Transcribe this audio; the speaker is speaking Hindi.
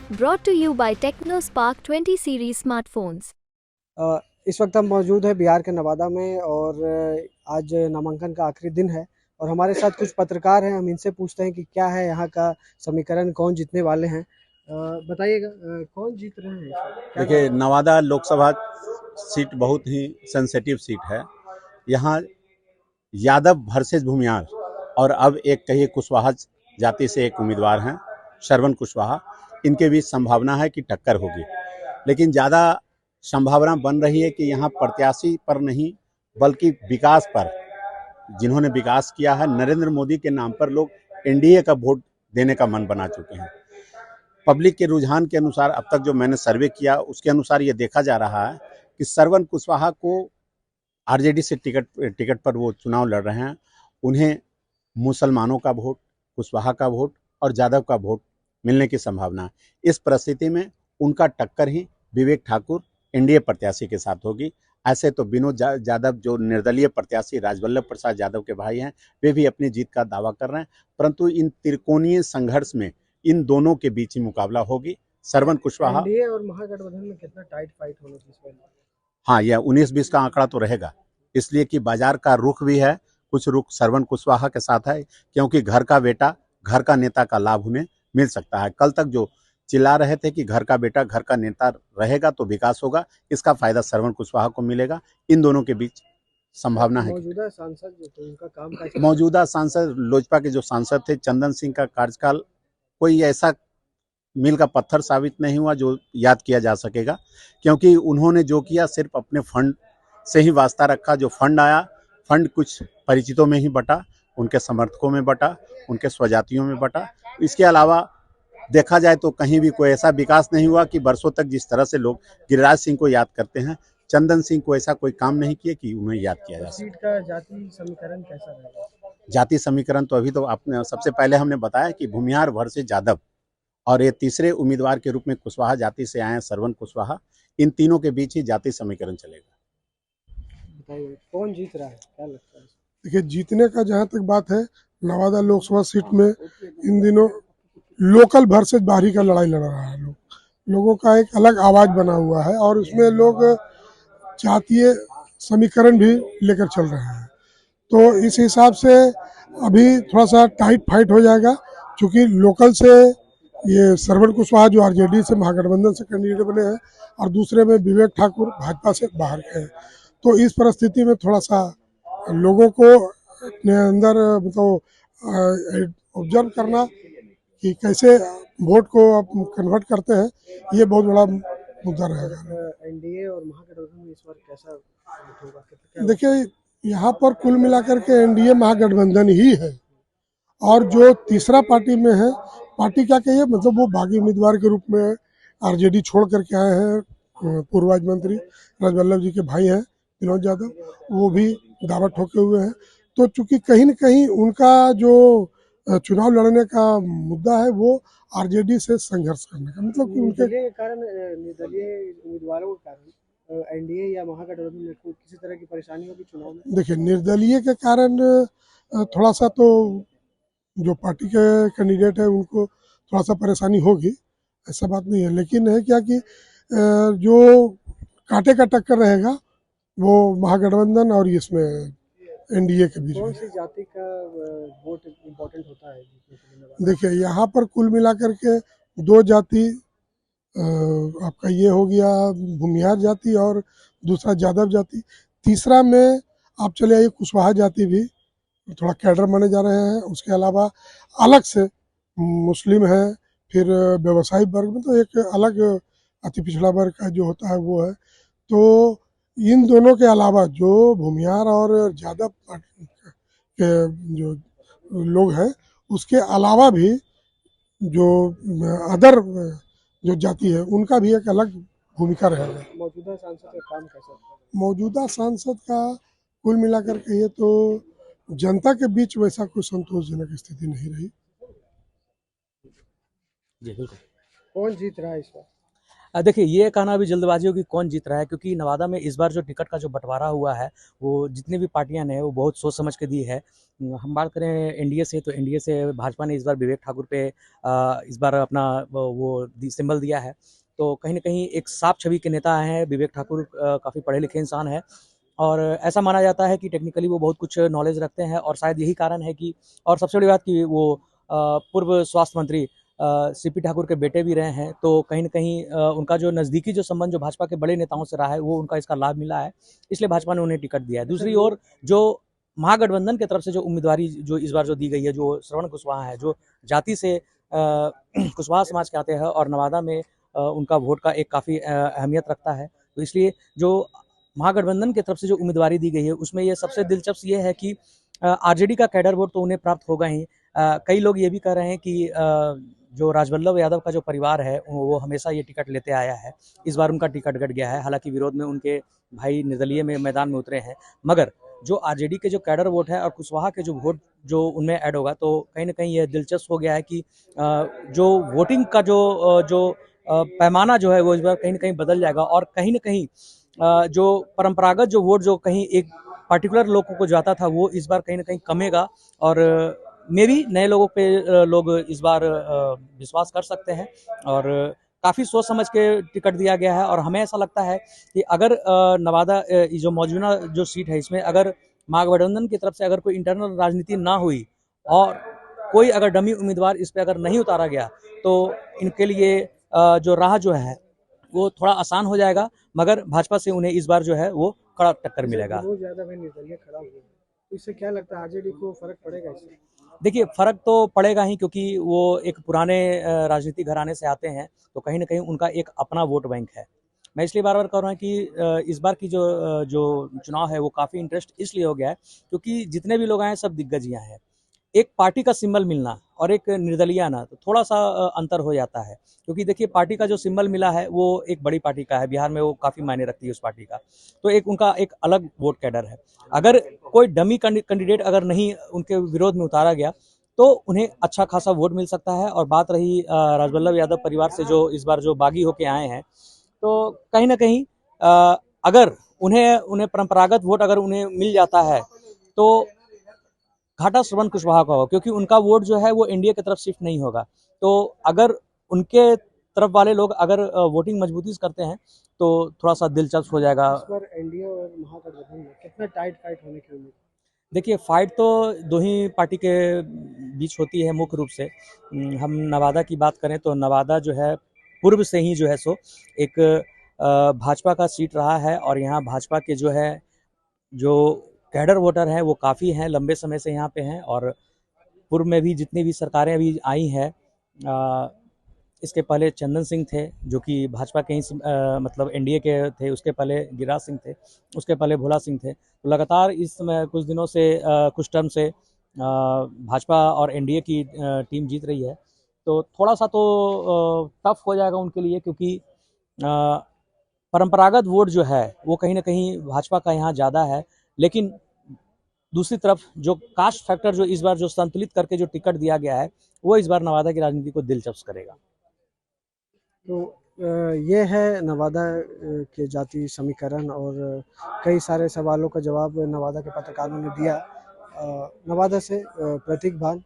Brought to you by TechnoSpark 20 series smartphones. इस वक्त हम मौजूद है बिहार के नवादा में और आज नामांकन का आखिरी दिन है और हमारे साथ कुछ पत्रकार हैं। हम इनसे पूछते हैं कि क्या है यहाँ का समीकरण, कौन जीतने वाले हैं। बताइएगा, कौन जीत रहे हैं इस वक्त? देखिए, नवादा लोकसभा सीट बहुत ही सेंसिटिव सीट है। यहाँ यादव वर्सेस भूमियार और अब एक कहिए कुशवाहा जाति से एक उम्मीदवार हैं, श्रवण कुशवाहा। इनके बीच संभावना है कि टक्कर होगी, लेकिन ज़्यादा संभावना बन रही है कि यहाँ प्रत्याशी पर नहीं बल्कि विकास पर, जिन्होंने विकास किया है नरेंद्र मोदी के नाम पर, लोग एनडीए का वोट देने का मन बना चुके हैं। पब्लिक के रुझान के अनुसार अब तक जो मैंने सर्वे किया उसके अनुसार ये देखा जा रहा है कि श्रवण कुशवाहा को आरजेडी से टिकट पर वो चुनाव लड़ रहे हैं। उन्हें मुसलमानों का वोट, कुशवाहा का वोट और यादव का वोट मिलने की संभावना है। इस परिस्थिति में उनका टक्कर ही विवेक ठाकुर एनडीए प्रत्याशी के साथ होगी। ऐसे तो विनोद यादव जो निर्दलीय प्रत्याशी राजवल्लभ प्रसाद यादव के भाई हैं, वे भी अपनी जीत का दावा कर रहे हैं, परंतु इन त्रिकोणीय संघर्ष में इन दोनों के बीच ही मुकाबला होगी। श्रवण कुशवाहा एनडीए और महागठबंधन में कितना टाइट फाइट होने की? हाँ, यह 19-20 का आंकड़ा तो रहेगा, इसलिए कि बाजार का रुख भी है, कुछ रुख श्रवण कुशवाहा के साथ है, क्योंकि घर का बेटा, घर का नेता का लाभ उन्हें मिल सकता है। कल तक जो चिल्ला रहे थे कि घर का बेटा घर का नेता रहेगा तो विकास होगा, इसका फायदा श्रवण कुशवाहा को मिलेगा। इन दोनों के बीच संभावना है। मौजूदा सांसद जो थे उनका काम कैसा? मौजूदा सांसद लोजपा के जो सांसद थे चंदन सिंह का कार्यकाल कोई ऐसा मील का पत्थर साबित नहीं हुआ जो याद किया जा सकेगा, क्योंकि उन्होंने जो किया सिर्फ अपने फंड से ही वास्ता रखा। जो फंड आया, फंड कुछ परिचितों में ही बटा, उनके समर्थकों में बटा, उनके स्वजातियों में बटा। इसके अलावा देखा जाए तो कहीं भी कोई ऐसा विकास नहीं हुआ कि वर्षों तक जिस तरह से लोग गिरिराज सिंह को याद करते हैं, चंदन सिंह को ऐसा कोई काम नहीं किया कि उन्हें याद किया जा सके। सीट का जाति समीकरण कैसा रहेगा? जाति समीकरण तो अभी तो आपने सबसे पहले हमने बताया कि भूमिहार वर्सेस यादव, और ये तीसरे उम्मीदवार के रूप में कुशवाहा जाति से आए हैं श्रवण कुशवाहा। इन तीनों के बीच ही जाति समीकरण चलेगा। बताइए कौन जीत रहा है, क्या लगता है? देखिए, जीतने का जहाँ तक बात है, नवादा लोकसभा सीट में इन दिनों लोकल वर्सेस बाहरी का लड़ाई लड़ रहा है। लोगों का एक अलग आवाज बना हुआ है और उसमें लोग जातीय समीकरण भी लेकर चल रहे हैं। तो इस हिसाब से अभी थोड़ा सा टाइट फाइट हो जाएगा, क्योंकि लोकल से ये श्रवण कुशवाहा जो आरजेडी से महागठबंधन से कैंडिडेट बने हैं और दूसरे में विवेक ठाकुर भाजपा से बाहर के हैं। तो इस परिस्थिति में थोड़ा सा लोगों को अपने अंदर मतलब ऑब्जर्व करना कि कैसे वोट को आप कन्वर्ट करते हैं, ये बहुत बड़ा मुद्दा रहेगा। एनडीए और महागठबंधन में इस बार कैसा होगा? देखिए, यहाँ पर कुल मिलाकर के एनडीए महागठबंधन ही है, और जो तीसरा पार्टी में है, पार्टी क्या कहिए, मतलब वो बागी उम्मीदवार के रूप में आरजेडी छोड़ करके आए हैं। पूर्व राज्य मंत्री राजवल्लभ जी के भाई हैं विनोद यादव, वो भी दावा ठोके हुए हैं। तो चूंकि कहीं न कहीं उनका जो चुनाव लड़ने का मुद्दा है वो आरजेडी से संघर्ष करने का, मतलब कि उनके कारण, निर्दलीय उम्मीदवारों के कारण एनडीए या महागठबंधन में किसी तरह की परेशानी होगी चुनाव में? देखिए, निर्दलीय के कारण थोड़ा सा तो जो पार्टी के कैंडिडेट है उनको थोड़ा सा परेशानी होगी, ऐसा बात नहीं है। लेकिन है क्या कि जो कांटे का टक्कर रहेगा वो महागठबंधन और इसमें एनडीए के बीच कौन में। सी जाति का वोट इम्पोर्टेंट होता है? देखिए, यहाँ पर कुल मिलाकर के दो जाति, आपका ये हो गया भूमिहार जाति और दूसरा यादव जाति, तीसरा में आप चले आइए कुशवाहा जाति भी थोड़ा कैडर माने जा रहे हैं। उसके अलावा अलग से मुस्लिम है, फिर व्यवसायिक वर्ग में तो एक अलग अति पिछड़ा वर्ग का जो होता है वो है। तो इन दोनों के अलावा जो भूमिहार और यादव के जो लोग हैं, उसके अलावा भी जो अदर जो जाति है उनका भी एक अलग भूमिका रहेगा। मौजूदा सांसद का काम कैसा? मौजूदा सांसद का कुल मिलाकर कहिए तो जनता के बीच वैसा कोई संतोषजनक स्थिति नहीं रही। कौन जीत रहा है इस बार? देखिए, ये कहना अभी जल्दबाजी हो कि कौन जीत रहा है, क्योंकि नवादा में इस बार जो टिकट का जो बंटवारा हुआ है, वो जितनी भी पार्टियां ने वो बहुत सोच समझ के दी है। हम बात करें एनडीए से, तो एनडीए से भाजपा ने इस बार विवेक ठाकुर पे इस बार अपना वो सिंबल दिया है। तो कहीं ना कहीं एक साफ छवि के नेता हैं विवेक ठाकुर, काफ़ी पढ़े लिखे इंसान है, और ऐसा माना जाता है कि टेक्निकली वो बहुत कुछ नॉलेज रखते हैं, और शायद यही कारण है कि, और सबसे बड़ी बात कि वो पूर्व स्वास्थ्य मंत्री सीपी ठाकुर के बेटे भी रहे हैं। तो कहीं न कहीं उनका जो नज़दीकी जो संबंध जो भाजपा के बड़े नेताओं से रहा है, वो उनका इसका लाभ मिला है, इसलिए भाजपा ने उन्हें टिकट दिया है। दूसरी ओर जो महागठबंधन की तरफ से जो उम्मीदवारी जो इस बार जो दी गई है, जो श्रवण कुशवाहा है, जो जाति से कुशवाहा समाज के आते हैं, और नवादा में उनका वोट का एक काफ़ी अहमियत रखता है। तो इसलिए जो महागठबंधन की तरफ से जो उम्मीदवारी दी गई है, उसमें ये सबसे दिलचस्प ये है कि आरजेडी का कैडर वोट तो उन्हें प्राप्त होगा ही। कई लोग ये भी कह रहे हैं कि जो राजवल्लभ यादव का जो परिवार है, वो हमेशा ये टिकट लेते आया है, इस बार उनका टिकट कट गया है। हालांकि विरोध में उनके भाई निर्दलीय में मैदान में उतरे हैं, मगर जो आरजेडी के जो कैडर वोट है और कुशवाहा के जो वोट जो उनमें ऐड होगा, तो कहीं ना कहीं यह दिलचस्प हो गया है कि जो वोटिंग का जो पैमाना जो है, वो इस बार कहीं ना कहीं बदल जाएगा, और कहीं ना कहीं जो परंपरागत जो वोट जो कहीं एक पर्टिकुलर लोगों को जाता था, वो इस बार कहीं ना कहीं कमेगा, और मे भी नए लोगों पे लोग इस बार विश्वास कर सकते हैं, और काफ़ी सोच समझ के टिकट दिया गया है। और हमें ऐसा लगता है कि अगर नवादा जो मौजूदा जो सीट है, इसमें अगर महागठबंधन की तरफ से अगर कोई इंटरनल राजनीति ना हुई, और कोई अगर डमी उम्मीदवार इस पर अगर नहीं उतारा गया, तो इनके लिए जो राह जो है वो थोड़ा आसान हो जाएगा, मगर भाजपा से उन्हें इस बार जो है वो कड़ा टक्कर मिलेगा। बहुत ज्यादा भाई निर्दलीय खड़ा हुआ है, तो इससे क्या लगता है आरजेडी को फर्क पड़ेगा इससे? देखिए, फ़र्क तो पड़ेगा ही, क्योंकि वो एक पुराने राजनीतिक घराने से आते हैं, तो कहीं न कहीं उनका एक अपना वोट बैंक है। मैं इसलिए बार-बार कह रहा हूँ कि इस बार की जो चुनाव है, वो काफ़ी इंटरेस्ट इसलिए हो गया है, क्योंकि जितने भी लोग आए हैं, सब दिग्गज ही आए हैं। एक पार्टी का सिंबल मिलना और एक निर्दलीय आना, तो थोड़ा-सा अंतर हो जाता है, क्योंकि देखिए पार्टी का जो सिंबल मिला है, वो एक बड़ी पार्टी का है, बिहार में वो काफ़ी मायने रखती है उस पार्टी का। तो एक उनका एक अलग वोट कैडर है। अगर कोई डमी कैंडिडेट अगर नहीं उनके विरोध में उतारा गया, तो उन्हें अच्छा खासा वोट मिल सकता है। और बात रही राजवल्लभ यादव परिवार से जो इस बार जो बागी होके आए हैं, तो कहीं ना कहीं अगर उन्हें परंपरागत वोट अगर उन्हें मिल जाता है, तो घाटा श्रवण कुशवाहा का होगा, क्योंकि उनका वोट जो है वो एनडीए की तरफ शिफ्ट नहीं होगा। तो अगर उनके तरफ वाले लोग अगर वोटिंग मजबूती से करते हैं, तो थोड़ा सा दिलचस्प हो जाएगा। इस बार एनडीए और महागठबंधन में कितना टाइट फाइट होने की उम्मीद? देखिए, फाइट तो दो ही पार्टी के बीच होती है मुख्य रूप से। हम नवादा की बात करें, तो नवादा जो है पूर्व से ही जो है सो एक भाजपा का सीट रहा है, और यहाँ भाजपा के जो कैडर वोटर हैं वो काफ़ी हैं, लंबे समय से यहाँ पे हैं। और पूर्व में भी जितनी भी सरकारें अभी आई हैं, इसके पहले चंदन सिंह थे, जो कि भाजपा के ही मतलब एनडीए के थे। उसके पहले गिरिराज सिंह थे, उसके पहले भोला सिंह थे। तो लगातार इस समय कुछ दिनों से कुछ टर्म से भाजपा और एनडीए की टीम जीत रही है। तो थोड़ा सा तो टफ हो जाएगा उनके लिए, क्योंकि परंपरागत वोट जो है वो कहीं ना कहीं भाजपा का यहाँ ज़्यादा है। लेकिन दूसरी तरफ जो कास्ट फैक्टर जो इस बार जो संतुलित करके जो टिकट दिया गया है, वो इस बार नवादा की राजनीति को दिलचस्प करेगा। तो ये है नवादा के जाति समीकरण, और कई सारे सवालों का जवाब नवादा के पत्रकारों ने दिया। नवादा से प्रतीक भान।